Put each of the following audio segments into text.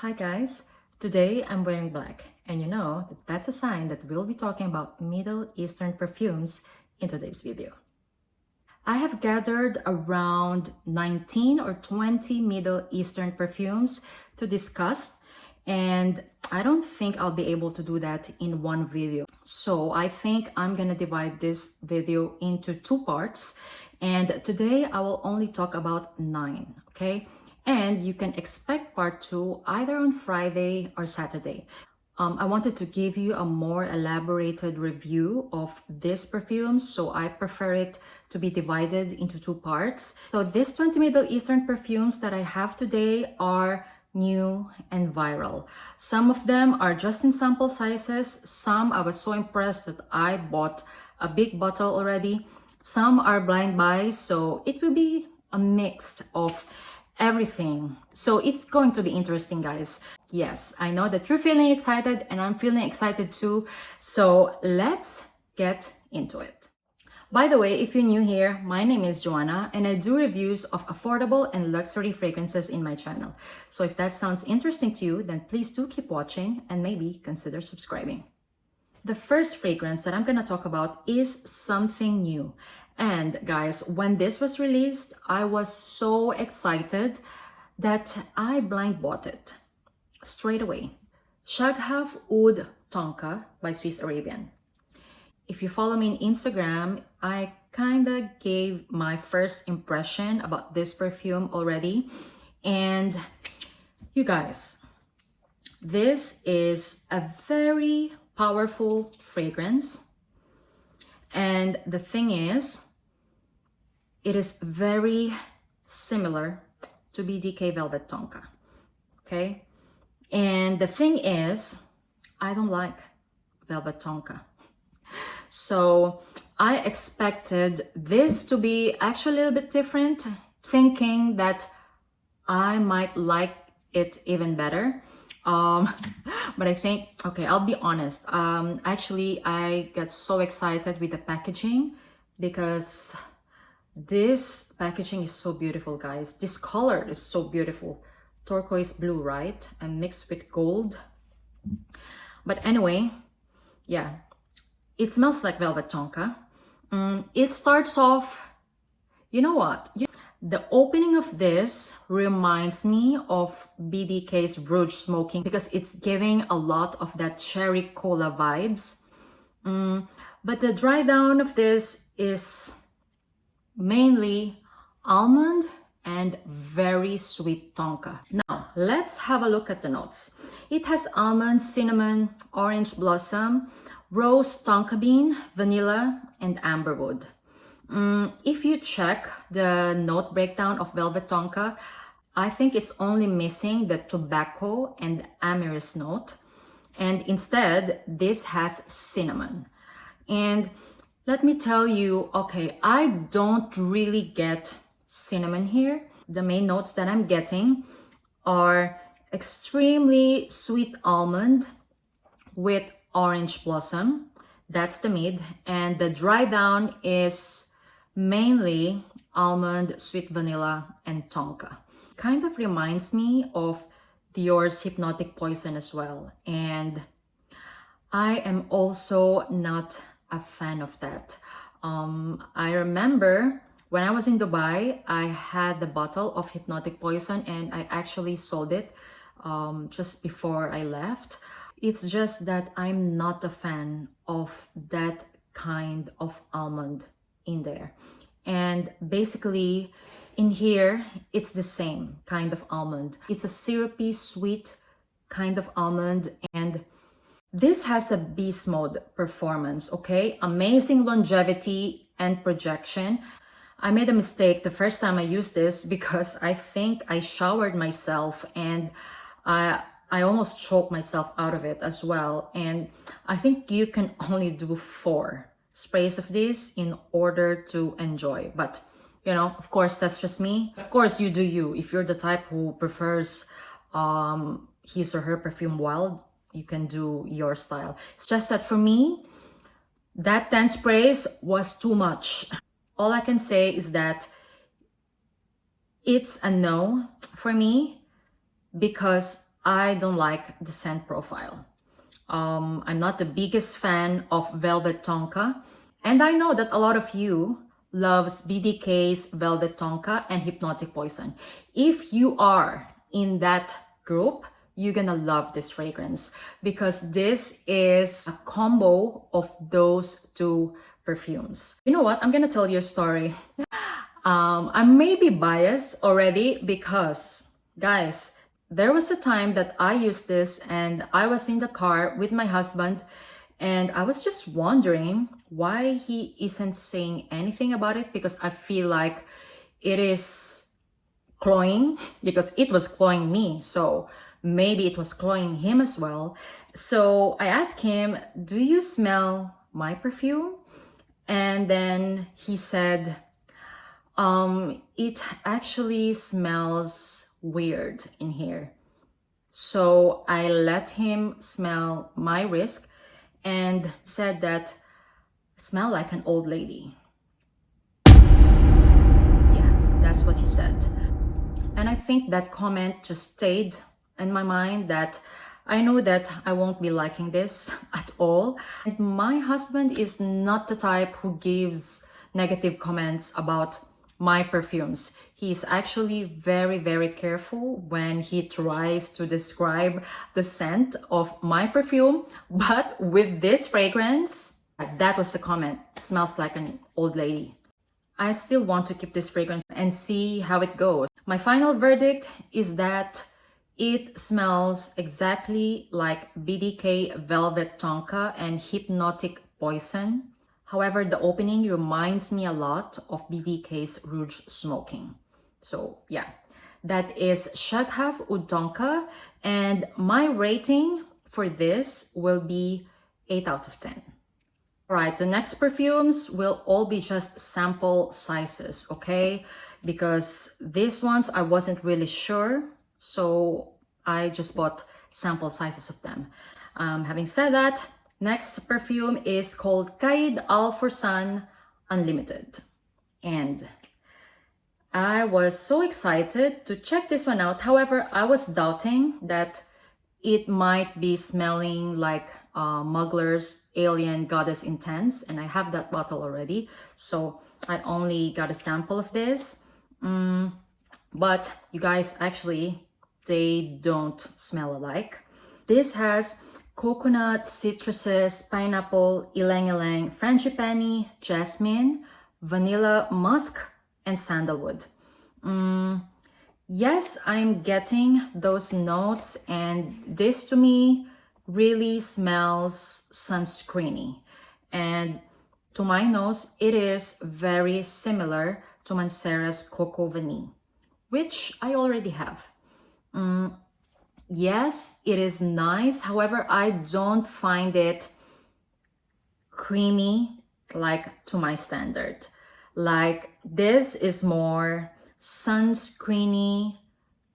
Hi guys, today I'm wearing black and you know that's a sign that we'll be talking about Middle Eastern perfumes in today's video. I have gathered around 19 or 20 Middle Eastern perfumes to discuss, and I don't think I'll be able to do that in one video. So I think I'm gonna divide this video into two parts, and today I will only talk about 9, okay? And you can expect part 2 either on Friday or Saturday. I wanted to give you a more elaborated review of this perfume, so I prefer it to be divided into two parts. So these 20 Middle Eastern perfumes that I have today are new and viral. Some of them are just in sample sizes. Some I was so impressed that I bought a big bottle already. Some are blind buys, so it will be a mix of everything. So it's going to be interesting, guys. Yes, I know that you're feeling excited and I'm feeling excited too. So let's get into it. By the way, if you're new here, my name is Joanna and I do reviews of affordable and luxury fragrances in my channel. So if that sounds interesting to you, then please do keep watching and maybe consider subscribing. The first fragrance that I'm gonna talk about is something new. And guys, when this was released, I was so excited that I blind bought it straight away. Shaga Oud Tonka by Swiss Arabian. If you follow me on Instagram, I kinda gave my first impression about this perfume already. And you guys, this is a very powerful fragrance. And the thing is, it is very similar to BDK Velvet Tonka, okay? And the thing is, I don't like Velvet Tonka. So I expected this to be actually a little bit different, thinking that I might like it even better. But I think, okay, I'll be honest. Actually, I got so excited with the packaging because this packaging is so beautiful, guys. This color is so beautiful. Turquoise blue, right? And mixed with gold. But anyway, yeah, it smells like Velvet Tonka. It starts off, you know what? The opening of this reminds me of BDK's Rouge Smoking because it's giving a lot of that cherry cola vibes. But the dry down of this is mainly almond and very sweet tonka. Now, let's have a look at the notes. It has almond, cinnamon, orange blossom, rose tonka bean, vanilla, and amberwood. If you check the note breakdown of Velvet Tonka, I think it's only missing the tobacco and amyris note. And instead, this has cinnamon. And let me tell you, okay, I don't really get cinnamon here. The main notes that I'm getting are extremely sweet almond with orange blossom. That's the mid. And the dry down is mainly almond, sweet vanilla, and tonka. Kind of reminds me of Dior's Hypnotic Poison as well. And I am also not a fan of that. I remember when I was in Dubai, I had the bottle of Hypnotic Poison and I actually sold it just before I left. It's just that I'm not a fan of that kind of almond in there. And basically in here, it's the same kind of almond. It's a syrupy, sweet kind of almond, and this has a beast mode performance, okay? Amazing longevity and projection. I made a mistake the first time I used this because I think I showered myself and I almost choked myself out of it as well. And I think you can only do 4 sprays of this in order to enjoy. But, you know, of course, that's just me. Of course, you do you. If you're the type who prefers his or her perfume wild, you can do your style. It's just that for me, that 10 sprays was too much. All I can say is that it's a no for me because I don't like the scent profile. I'm not the biggest fan of Velvet Tonka, and I know that a lot of you loves BDK's Velvet Tonka and Hypnotic Poison. If you are in that group, you're gonna love this fragrance because this is a combo of those two perfumes. You know what? I'm gonna tell you a story. I may be biased already because, guys, there was a time that I used this and I was in the car with my husband and I was just wondering why he isn't saying anything about it, because I feel like it is cloying, because it was cloying me. So maybe it was cloying him as well. So I asked him, do you smell my perfume? And then he said, it actually smells weird in here. So I let him smell my whisk and said that it smelled like an old lady. Yes, that's what he said. And I think that comment just stayed in my mind, that I know that I won't be liking this at all. And my husband is not the type who gives negative comments about my perfumes. He's actually very, very careful when he tries to describe the scent of my perfume. But with this fragrance, that was the comment. It smells like an old lady. I still want to keep this fragrance and see how it goes. My final verdict is that it smells exactly like BDK Velvet Tonka and Hypnotic Poison. However, the opening reminds me a lot of BDK's Rouge Smoking. So yeah, that is Shaghaf Oud Tonka, and my rating for this will be 8 out of 10. All right, the next perfumes will all be just sample sizes, okay? Because these ones I wasn't really sure, so I just bought sample sizes of them. Having said that, next perfume is called Qaed Al Fursan Unlimited. And I was so excited to check this one out. However, I was doubting that it might be smelling like Mugler's Alien Goddess Intense, and I have that bottle already. So I only got a sample of this. But you guys, actually, they don't smell alike. This has coconut, citruses, pineapple, ylang-ylang, frangipani, jasmine, vanilla, musk, and sandalwood. Yes, I'm getting those notes, and this to me really smells sunscreeny. And to my nose, it is very similar to Mancera's Coco Vanille, which I already have. Yes, it is nice. However, I don't find it creamy like to my standard. Like, this is more sunscreeny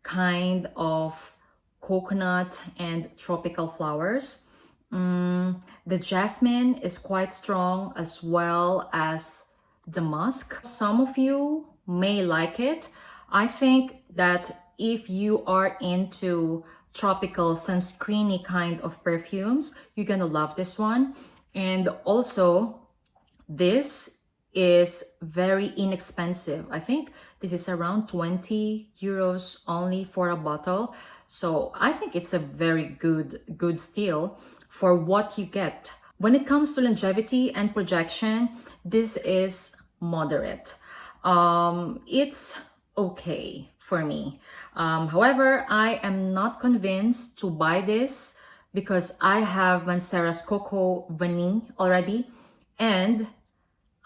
kind of coconut and tropical flowers. The jasmine is quite strong, as well as the musk. Some of you may like it. I think that if you are into tropical sunscreeny kind of perfumes, you're gonna love this one. And also, this is very inexpensive. I think this is around 20 euros only for a bottle. So I think it's a very good steal for what you get. When it comes to longevity and projection, this is moderate. It's okay for me. However, I am not convinced to buy this because I have Mancera's Coco Vanille already, and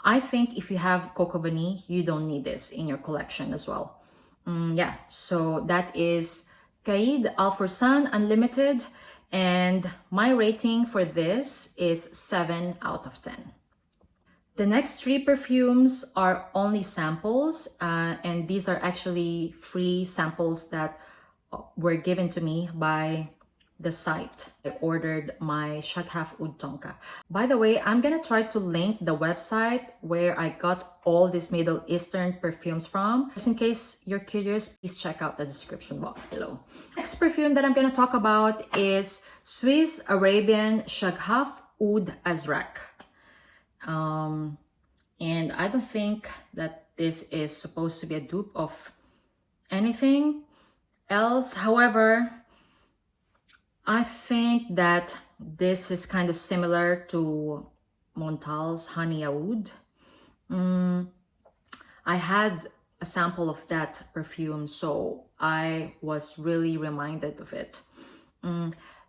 I think if you have Coco Vanille, you don't need this in your collection as well. Yeah, so that is Qaed Al Fursan Unlimited, and my rating for this is 7 out of 10. The next 3 perfumes are only samples, and these are actually free samples that were given to me by the site I ordered my Shaghaf Oud Tonka. By the way, I'm gonna try to link the website where I got all these Middle Eastern perfumes from. Just in case you're curious, please check out the description box below. Next perfume that I'm gonna talk about is Swiss Arabian Shaghaf Oud Azraq. And I don't think that this is supposed to be a dupe of anything else. However, I think that this is kind of similar to Montal's Honey Oud. I had a sample of that perfume, so I was really reminded of it.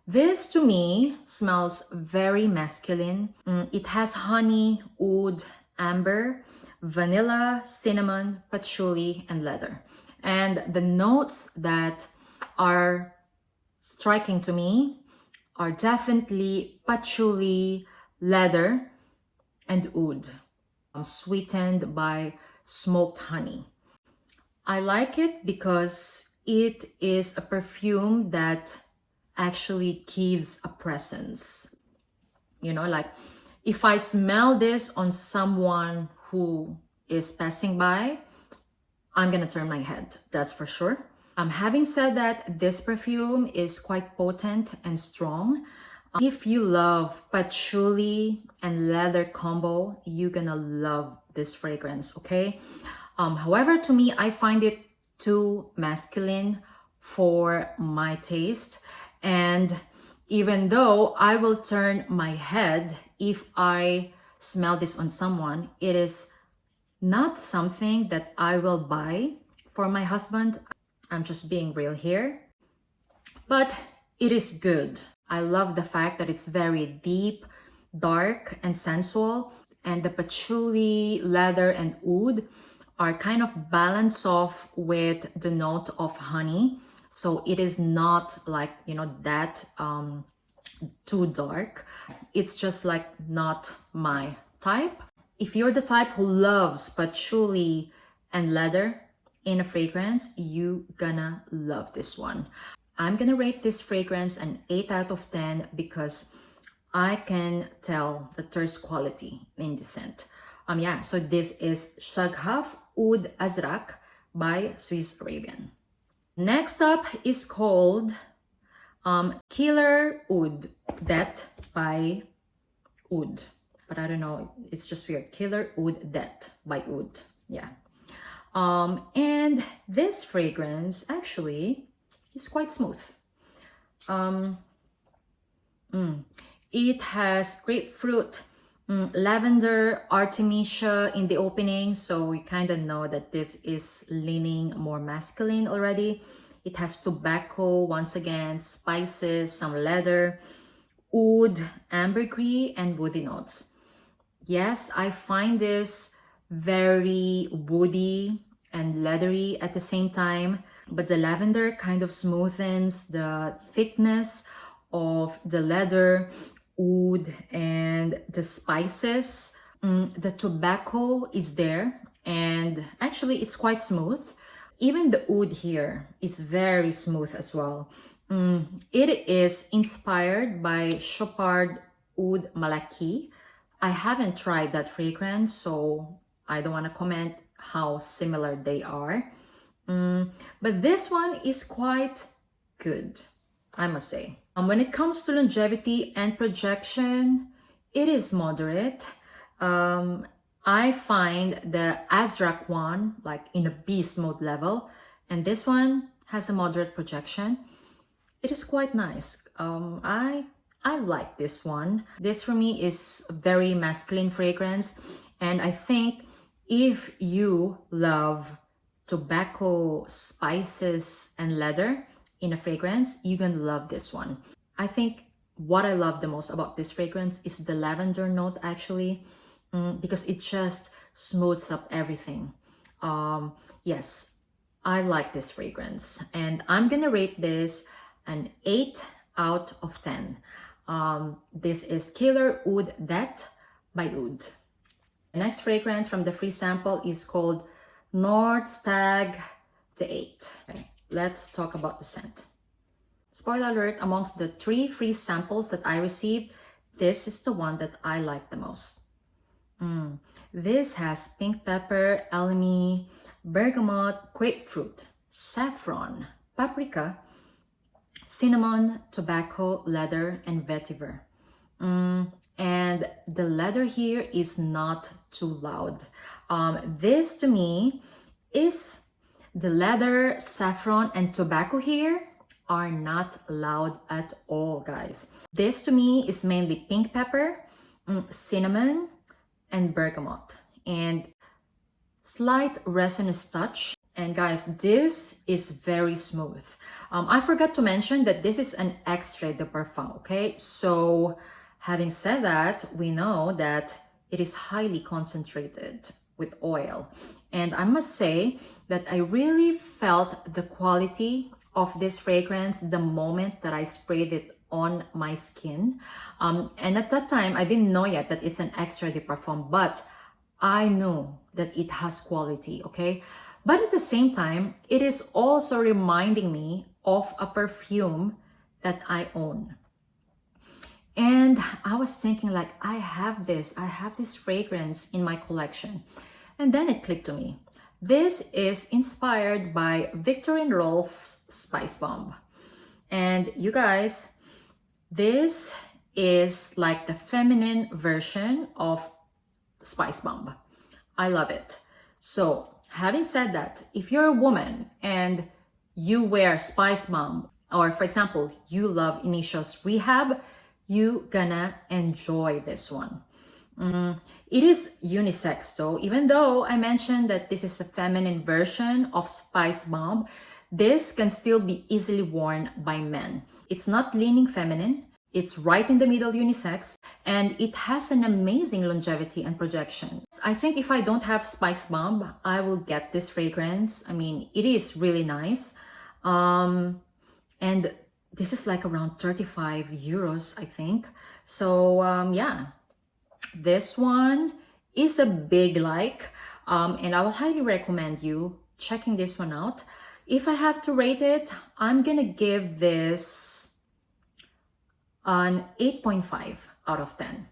This to me smells very masculine. It has honey, oud, amber, vanilla, cinnamon, patchouli, and leather. And the notes that are striking to me are definitely patchouli, leather, and oud, sweetened by smoked honey. I like it because it is a perfume that actually gives a presence. You know, like if I smell this on someone who is passing by, I'm gonna turn my head, that's for sure. Having said that, this perfume is quite potent and strong. If you love patchouli and leather combo, you're gonna love this fragrance, okay? However, to me, I find it too masculine for my taste. And even though I will turn my head if I smell this on someone, it is not something that I will buy for my husband. I'm just being real here. But it is good. I love the fact that it's very deep, dark, and sensual. And the patchouli, leather, and oud are kind of balanced off with the note of honey. So it is not like, you know, that too dark. It's just like not my type. If you're the type who loves patchouli and leather in a fragrance, you gonna love this one. I'm gonna rate this fragrance an 8 out of 10 because I can tell the thirst quality in the scent. Yeah, so this is Shaghaf Oud Azraq by Swiss Arabian. Next up is called Killer Oud, that by Oud. But I don't know, it's just weird. Killer Oud, that by Oud. Yeah. And this fragrance actually is quite smooth. It has grapefruit, lavender, artemisia in the opening, so we kind of know that this is leaning more masculine already. It has tobacco, once again, spices, some leather, oud, ambergris, and woody notes. Yes, I find this very woody and leathery at the same time, but the lavender kind of smoothens the thickness of the leather, oud, and the spices. The tobacco is there, and actually it's quite smooth. Even the oud here is very smooth as well. It is inspired by Chopard Oud Malaki. I haven't tried that fragrance, so I don't want to comment how similar they are. But this one is quite good, I must say. When it comes to longevity and projection, it is moderate. I find the Azraq one like in a beast mode level, and this one has a moderate projection. It is quite nice. I like this one. This for me is a very masculine fragrance, and I think if you love tobacco, spices, and leather in a fragrance, you're gonna love this one. I think what I love the most about this fragrance is the lavender note actually, because it just smooths up everything. Yes, I like this fragrance, and I'm gonna rate this an 8 out of 10. This is Killer Oud Dat by Oud. The next fragrance from the free sample is called Stag VIII. Okay, let's talk about the scent. spoiler alert, amongst the 3 free samples that I received, this is the one that I like the most. This has pink pepper, elemi, bergamot, grapefruit, saffron, paprika, cinnamon, tobacco, leather, and vetiver. And the leather here is not too loud. This to me is the leather, saffron, and tobacco here are not loud at all, guys. This to me is mainly pink pepper, cinnamon, and bergamot, and slight resinous touch. And guys, this is very smooth. I forgot to mention that this is an extrait de parfum, okay? So having said that, we know that it is highly concentrated with oil. And I must say that I really felt the quality of this fragrance the moment that I sprayed it on my skin. And at that time, I didn't know yet that it's an extrait de parfum, but I knew that it has quality, okay? But at the same time, it is also reminding me of a perfume that I own. And I was thinking like, I have this fragrance in my collection. And then it clicked to me. This is inspired by Viktor & Rolf's Spice Bomb. And you guys, this is like the feminine version of Spice Bomb. I love it. So having said that, if you're a woman and you wear Spice Bomb, or for example, you love Initio's Rehab, you gonna enjoy this one. It is unisex though, even though I mentioned that this is a feminine version of Spice Bomb, this can still be easily worn by men. It's not leaning feminine, it's right in the middle unisex, and it has an amazing longevity and projection. I think if I don't have Spice Bomb, I will get this fragrance. I mean, it is really nice. And this is like around 35 euros, I think. So yeah, this one is a big like, and I will highly recommend you checking this one out. If I have to rate it, I'm gonna give this an 8.5 out of 10.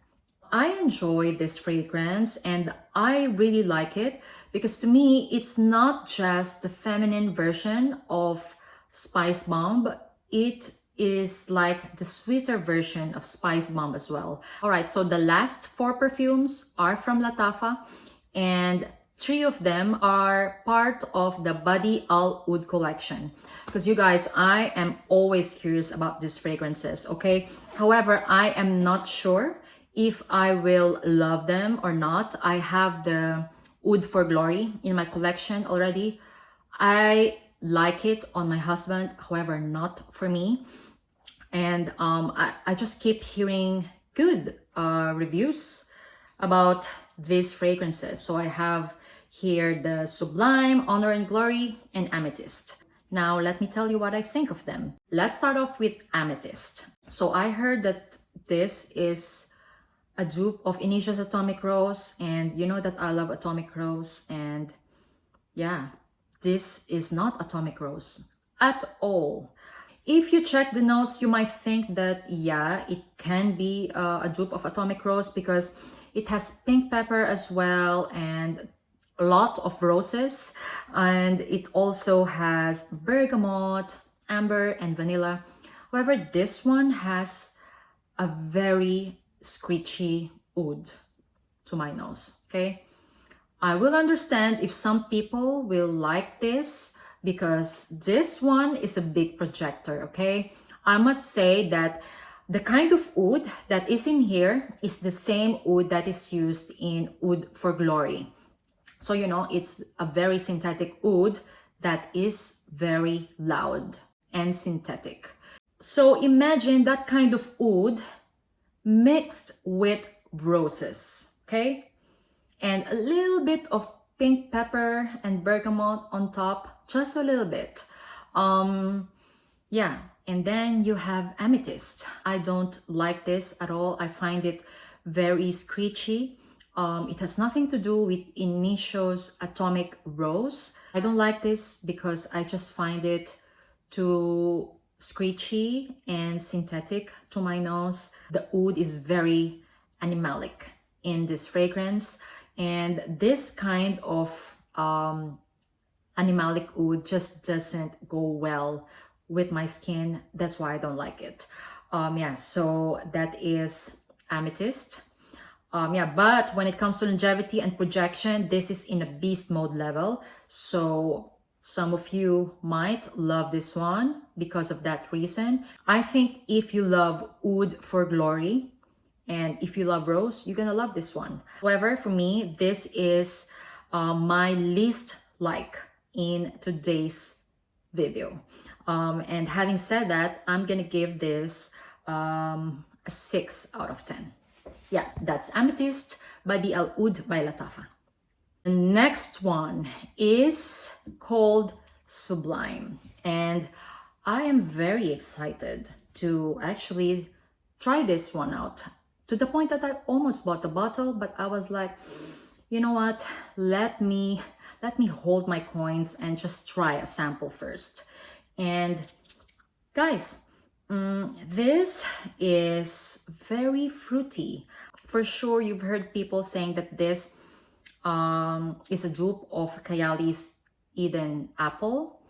I enjoy this fragrance and I really like it because to me, it's not just the feminine version of Spice Bomb, it is like the sweeter version of Spice Bomb as well. All right, so the last 4 perfumes are from Lattafa, and 3 of them are part of the Badee Al Oud collection. Because you guys, I am always curious about these fragrances, okay? However, I am not sure if I will love them or not. I have the Oud for Glory in my collection already. I like it on my husband, however, not for me. And I just keep hearing good reviews about these fragrances. So I have here the Sublime, Honor and Glory, and Amethyst. Now, let me tell you what I think of them. Let's start off with Amethyst. So I heard that this is a dupe of Initio's Atomic Rose, and you know that I love Atomic Rose, and yeah, this is not Atomic Rose at all. If you check the notes, you might think that, yeah, it can be a dupe of Atomic Rose because it has pink pepper as well and a lot of roses. And it also has bergamot, amber, and vanilla. However, this one has a very screechy oud to my nose, okay? I will understand if some people will like this because this one is a big projector, okay? I must say that the kind of oud that is in here is the same oud that is used in Oud for Glory. So, you know, it's a very synthetic oud that is very loud and synthetic. So imagine that kind of oud mixed with roses, okay? And a little bit of pink pepper and bergamot on top, just a little bit. Yeah, and then you have Amethyst. I don't like this at all. I find it very screechy. It has nothing to do with Initio's Atomic Rose. I don't like this because I just find it too screechy and synthetic to my nose. The oud is very animalic in this fragrance, and this kind of animalic oud just doesn't go well with my skin. That's why I don't like it. Yeah, so that is Amethyst. Yeah, but when it comes to longevity and projection, this is in a beast mode level. So some of you might love this one because of that reason. I think if you love oud for glory and if you love rose, you're gonna love this one. However, for me, this is my least like in today's video. And having said that, I'm gonna give this a 6 out of 10. Yeah, that's Amethyst by Badee Oud by Lattafa. The next one is called Sublime, and I am very excited to actually try this one out, to the point that I almost bought a bottle, but I was like, you know what, let me hold my coins and just try a sample first. And guys, this is very fruity. For sure, you've heard people saying that this is a dupe of Kayali's Eden Apple.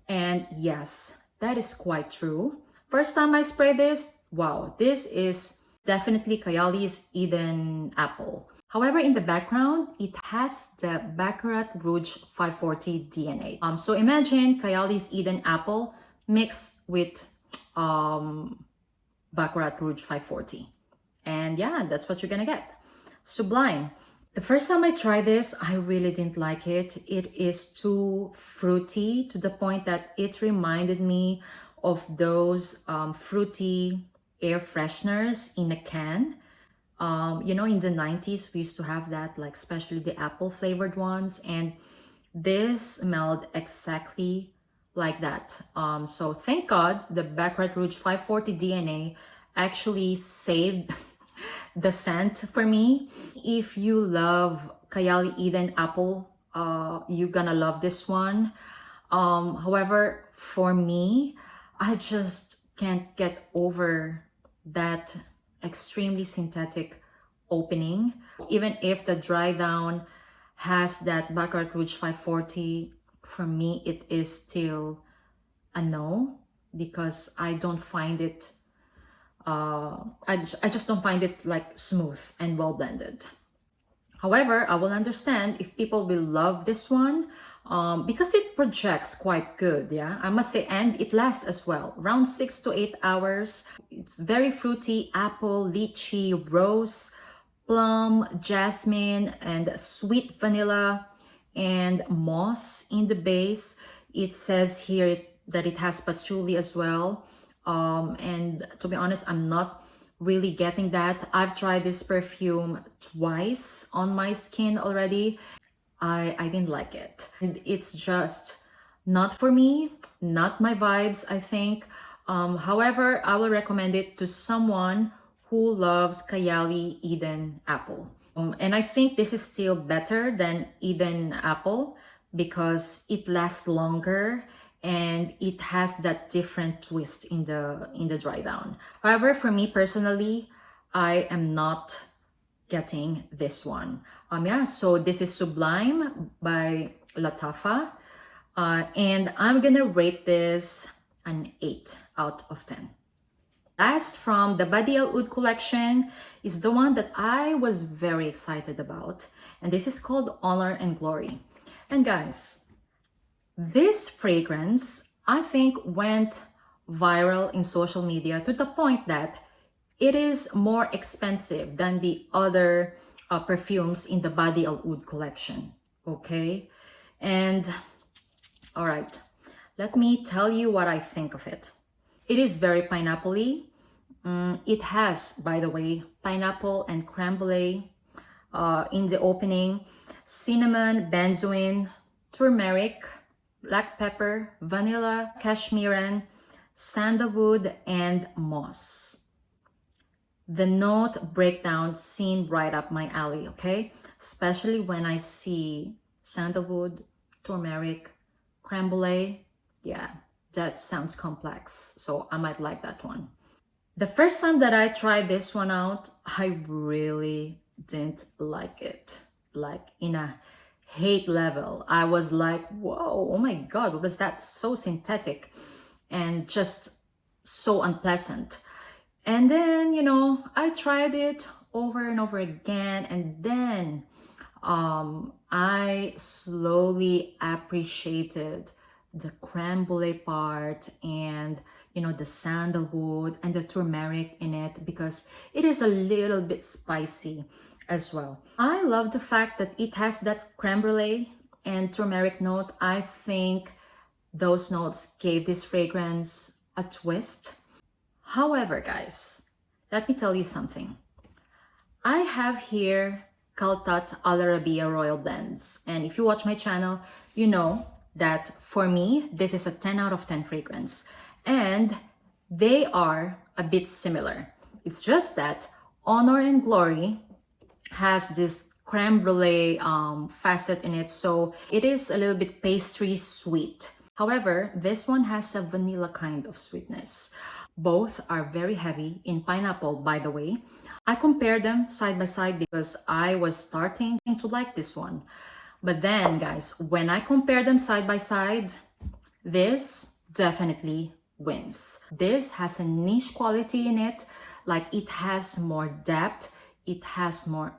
And yes, that is quite true. First time I sprayed this, wow, this is definitely Kayali's Eden Apple. However, in the background, it has the Baccarat Rouge 540 DNA. So imagine Kayali's Eden Apple mixed with Baccarat Rouge 540. And yeah, that's what you're gonna get. Sublime. The first time I tried this, I really didn't like it. It is too fruity to the point that it reminded me of those fruity air fresheners in a can. You know, in the 90s, we used to have that, like especially the apple flavored ones. And this smelled exactly like that. So thank God the Baccarat Rouge 540 DNA actually saved the scent for me. If you love Kayali Eden Apple, you're gonna love this one. However, for me, I just can't get over that extremely synthetic opening. Even if the dry down has that Baccarat Rouge 540, for me, it is still a no, because I don't find it I just don't find it like smooth and well blended. However, I will understand if people will love this one because it projects quite good, yeah, I must say, and it lasts as well, around 6 to 8 hours. It's very fruity, apple, lychee, rose, plum, jasmine, and sweet vanilla and moss in the base. It says here that it has patchouli as well. And to be honest, I'm not really getting that. I've tried this perfume twice on my skin already. I didn't like it. And it's just not for me, not my vibes, I think. However, I will recommend it to someone who loves Kayali Eden Apple. And I think this is still better than Eden Apple because it lasts longer and it has that different twist in the dry down. However, for me personally, I am not getting this one. Yeah, so this is Sublime by Lattafa. And I'm gonna rate this an 8 out of 10. Last from the Badee Oud collection is the one that I was very excited about. And this is called Honor and Glory. And guys, this fragrance, I think, went viral in social media to the point that it is more expensive than the other perfumes in the Badee Oud collection, okay? And all right, let me tell you what I think of it. It is very pineapple-y. It has, by the way, pineapple and creme brulee in the opening, cinnamon, benzoin, turmeric, black pepper, vanilla, cashmeran, sandalwood, and moss. The note breakdown seemed right up my alley, okay? Especially when I see sandalwood, turmeric, creme brulee. Yeah, that sounds complex, so I might like that one. The first time that I tried this one out, I really didn't like it. Like in a hate level. I was like, whoa, oh my God, what was that? So synthetic and just so unpleasant. And then, you know, I tried it over and over again. And then I slowly appreciated the creme brulee part and, you know, the sandalwood and the turmeric in it, because it is a little bit spicy as well. I love the fact that it has that creme brulee and turmeric note. I think those notes gave this fragrance a twist. However, guys, let me tell you something. I have here Khaltaat Al Arabiya Royal Blends. And if you watch my channel, you know that for me, this is a 10 out of 10 fragrance. And they are a bit similar. It's just that Honor and Glory has this creme brulee facet in it, so it is a little bit pastry sweet. However, this one has a vanilla kind of sweetness. Both are very heavy in pineapple, by the way. I compared them side by side because I was starting to like this one. But then, guys, when I compare them side by side, this definitely wins. This has a niche quality in it, like it has more depth, it has more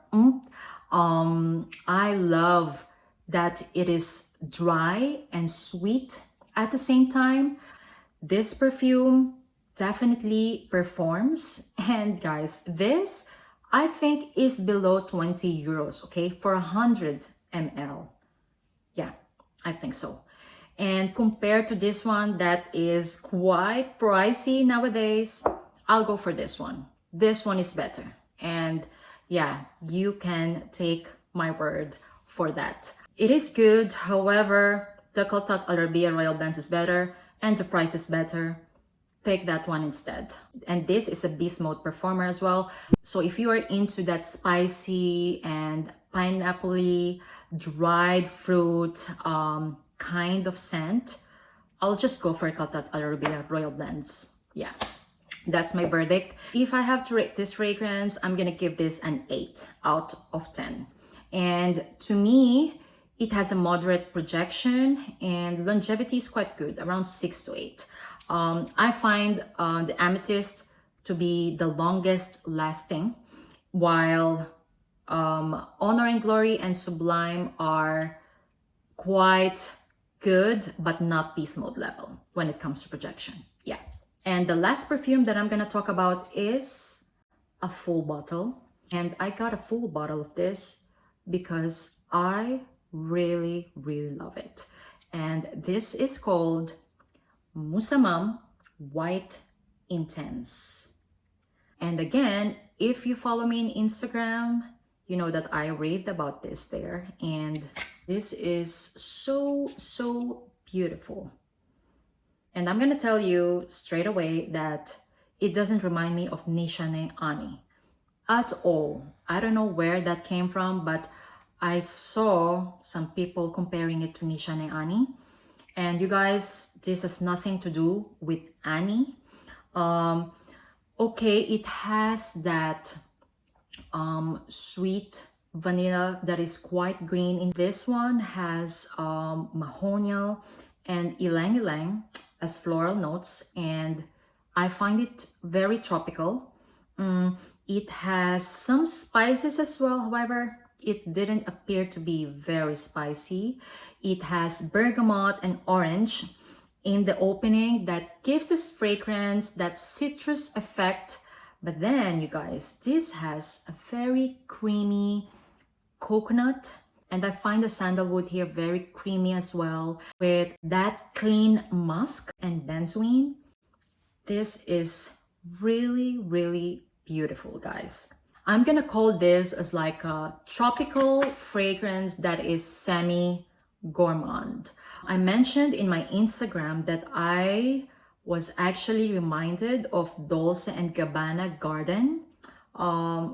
I love that it is dry and sweet at the same time. This perfume definitely performs. And guys, this I think is below 20 euros, okay, for 100 ml. Yeah, I think so. And compared to this one that is quite pricey nowadays, I'll go for this one. This one is better. And yeah, you can take my word for that. It is good. However, the Khaltaat Al Arabiya Royal Blends is better and the price is better. Take that one instead. And this is a beast mode perfumer as well. So if you are into that spicy and pineapple-y, dried fruit kind of scent, I'll just go for Khaltaat Al Arabiya Royal Blends. Yeah, that's my verdict. If I have to rate this fragrance, I'm gonna give this an 8 out of 10. And to me, it has a moderate projection and longevity is quite good, around 6 to 8. I find the Amethyst to be the longest lasting, while Honor and Glory and Sublime are quite good, but not beast mode level when it comes to projection. Yeah. And the last perfume that I'm gonna talk about is a full bottle. And I got a full bottle of this because I really, really love it. And this is called Musamam White Intense. And again, if you follow me on Instagram, you know that I raved about this there. And this is so, so beautiful. And I'm gonna tell you straight away that it doesn't remind me of Nishane Ani at all. I don't know where that came from, but I saw some people comparing it to Nishane Ani. And you guys, this has nothing to do with Annie. Okay, it has that sweet vanilla that is quite green. In this one has mahonial and ylang ylang as floral notes, and I find it very tropical. It has some spices as well, however, it didn't appear to be very spicy. It has bergamot and orange in the opening that gives this fragrance that citrus effect. But then, you guys, this has a very creamy coconut, and I find the sandalwood here very creamy as well, with that clean musk and benzoin. This is really, really beautiful, guys. I'm gonna call this as like a tropical fragrance that is semi-gourmand. I mentioned in my Instagram that I was actually reminded of Dolce & Gabbana Garden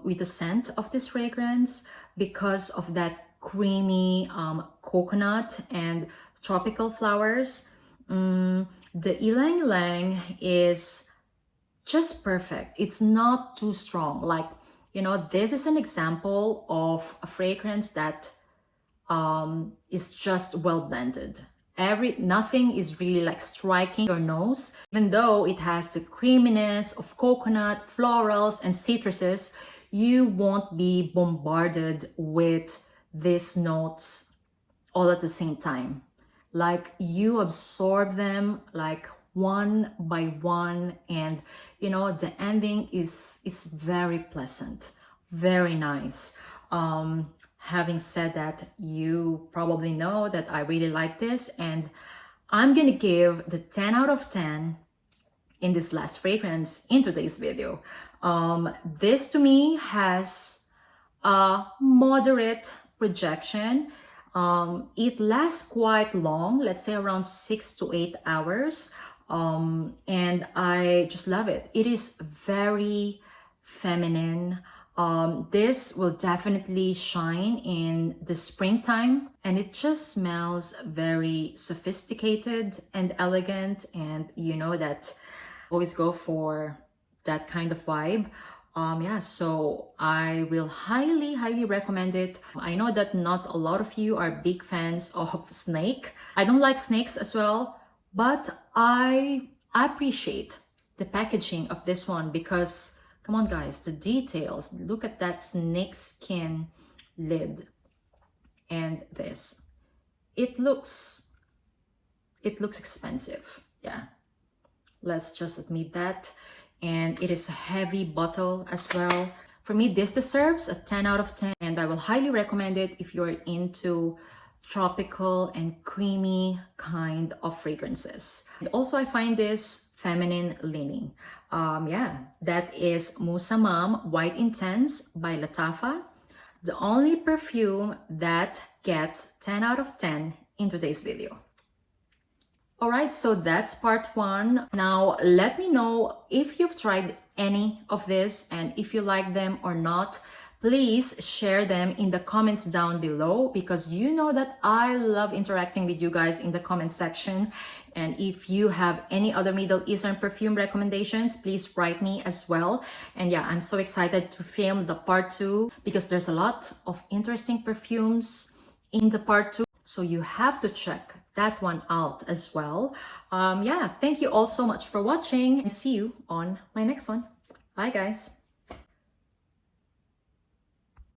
with the scent of this fragrance because of that creamy coconut and tropical flowers. The ylang ylang is just perfect. It's not too strong. Like, you know, this is an example of a fragrance that is just well blended. Nothing is really like striking your nose, even though it has the creaminess of coconut, florals, and citruses. You won't be bombarded with these notes all at the same time. Like, you absorb them like one by one, and you know, the ending is very pleasant, very nice. Having said that, you probably know that I really like this, and I'm gonna give the 10 out of 10 in this last fragrance in today's video. This to me has a moderate projection. It lasts quite long, let's say around 6 to 8 hours. And I just love it. It is very feminine. This will definitely shine in the springtime, and it just smells very sophisticated and elegant, and you know that I always go for that kind of vibe. Yeah, so I will highly recommend it. I know that not a lot of you are big fans of snake. I don't like snakes as well, but I appreciate the packaging of this one because, come on guys, the details. Look at that snake skin lid and this. It looks expensive. Yeah, let's just admit that. And it is a heavy bottle as well. For me, this deserves a 10 out of 10, and I will highly recommend it if you're into tropical and creamy kind of fragrances. And also, I find this feminine leaning. Yeah, that is Musamam White Intense by Lattafa, the only perfume that gets 10 out of 10 in today's video. Alright, so that's part one. Now, let me know if you've tried any of this and if you like them or not. Please share them in the comments down below because you know that I love interacting with you guys in the comment section. And if you have any other Middle Eastern perfume recommendations, please write me as well. And yeah, I'm so excited to film the part two because there's a lot of interesting perfumes in the part two. So you have to check that one out as well. Yeah, thank you all so much for watching and see you on my next one. Bye guys.